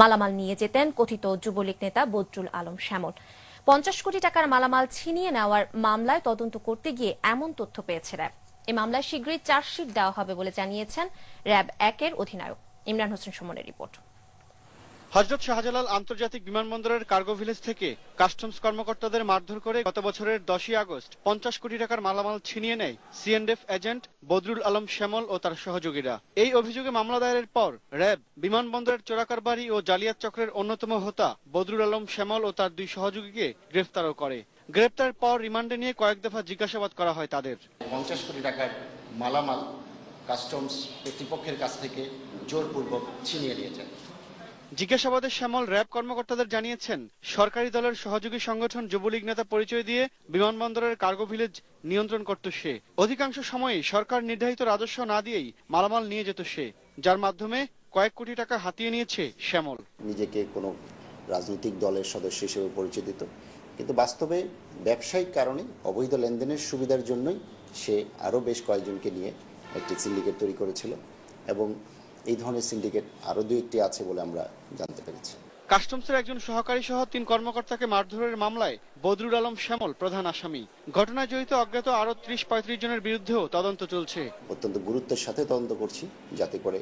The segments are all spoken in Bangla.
মালামাল নিয়ে যেতেন কথিত যুবলীগ নেতা বদরুল আলম শ্যামল। 50 কোটি টাকার মালামাল ছিনিয়ে নেওয়ার মামলায় তদন্ত করতে গিয়ে এমন তথ্য পেয়েছে র্যাব। এই মামলায় শীঘ্রই চার্জশিট দেওয়া হবে বলে জানিয়েছেন র্যাব 1-এর অধিনায়ক ইমরান হোসেন সুমনের রিপোর্ট। হযরত শাহজালাল আন্তর্জাতিক বিমানবন্দরের কার্গো ভিলেজ থেকে কাস্টমস কর্মকর্তাদের মারধর করে গত বছরের 10ই আগস্ট 50 কোটি টাকার মালামাল ছিনিয়ে নেয় সিএনএফ এজেন্ট বদরুল আলম শ্যামল ও তার সহযোগীরা। এই অভিযোগে মামলা দায়েরের পর র্যাব বিমানবন্দরের চোরাকারবারি ও জালিয়াত চক্রের অন্যতম হোতা বদরুল আলম শ্যামল ও তার 2 সহযোগীকে গ্রেফতারও করে। গ্রেফতারের পর রিমান্ডে নিয়ে কয়েক দফা জিজ্ঞাসাবাদ করা হয় তাদের। 50 কোটি টাকার মালামাল কাস্টমস কর্তৃপক্ষের কাছ থেকে জোরপূর্বক ছিনিয়ে নিয়েছেন। জিজ্ঞাসাবাদে শ্যামল র্যাব কর্মকর্তাদের জানিয়েছেন, সরকারি দলের সহযোগী সংগঠন যুবলীগ নেতা পরিচয় দিয়ে বিমানবন্দরের কার্গো ভিলেজ নিয়ন্ত্রণ করত সে। অধিকাংশ সময়ই সরকার নির্ধারিত রাজস্ব না দিয়েই মালামাল নিয়ে যেত সে, যার মাধ্যমে কয়েক কোটি টাকা হাতিয়ে নিয়েছে শ্যামল। নিজেকে কোনো রাজনৈতিক দলের সদস্য হিসেবে পরিচয় দিত, কিন্তু বাস্তবে ব্যবসায়িক কারণে অবৈধ লেনদেনের সুবিধার জন্যই সে আরও বেশ কয়েকজনকে নিয়ে একটি সিন্ডিকেট তৈরি করেছিল এবং এই ধরনের সিন্ডিকেট আরো 2-1টি আছে বলে আমরা জানতে পেরেছি। কাস্টমসের একজন সহকারী সহ 3 কর্মকর্তাকে মারধরের মামলায় বদরুল আলম শ্যামল প্রধান আসামি। ঘটনায় জড়িত অজ্ঞাত আরো 30-35 জনের বিরুদ্ধেও তদন্ত চলছে। অত্যন্ত গুরুত্বের সাথে তদন্ত করছি, যাতে করে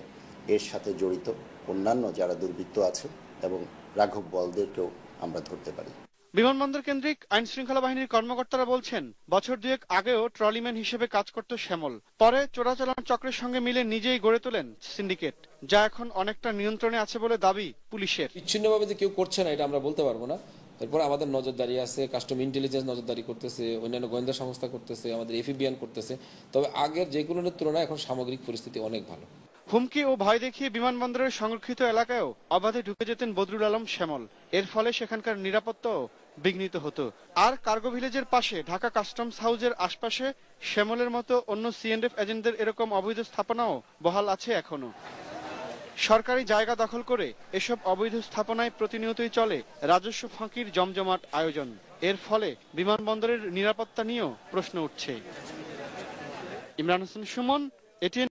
এর সাথে জড়িত অন্যান্য যারা দুর্বৃত্ত আছে এবং রাঘব বলদেরকেও আমরা ধরতে পারি। বিমানবন্দর কেন্দ্রিক আইন শৃঙ্খলা বাহিনীর কর্মকর্তারা বলছেন, বছর 2 আগেও ট্রলিম্যান হিসেবে কাজ করত শ্যামল। পরে চোরাচালান চক্রের সঙ্গে মিলে নিজেই গড়ে তোলেন সিন্ডিকেট, যা এখন অনেকটা নিয়ন্ত্রণে আছে বলে দাবি পুলিশের। বিচ্ছিন্নভাবে যে কেউ করছে না এটা আমরা বলতে পারবো না। এরপর আমাদের নজরদারি আছে, কাস্টম ইন্টেলিজেন্স নজরদারি করতেছে, অন্যান্য গোয়েন্দা সংস্থা করতেছে, আমাদের এফবিআই করতেছে। তবে আগের যেগুলোর তুলনায় এখন সামগ্রিক পরিস্থিতি অনেক ভালো। হুমকি ও ভয় দেখিয়ে বিমানবন্দরের সংরক্ষিত এলাকায়ও অবাধে ঢুকে যেতেন বদরুল আলম শ্যামল। এর ফলে সেখানকার নিরাপত্তাও বিঘ্নিত হতো। আর কার্গো ভিলেজের পাশে ঢাকা কাস্টমস হাউসের আশপাশে শ্যামলের মতো অন্য সিএনএফ এজেন্টদের এরকম অবৈধ স্থাপনাও বহাল আছে এখনো। সরকারি জায়গা দখল করে এসব অবৈধ স্থাপনায় প্রতিনিয়তই চলে রাজস্ব ফাঁকির জমজমাট আয়োজন। এর ফলে বিমানবন্দরের নিরাপত্তা নিয়েও প্রশ্ন উঠছে। ইমরান হোসেন সুমন, এটিএন।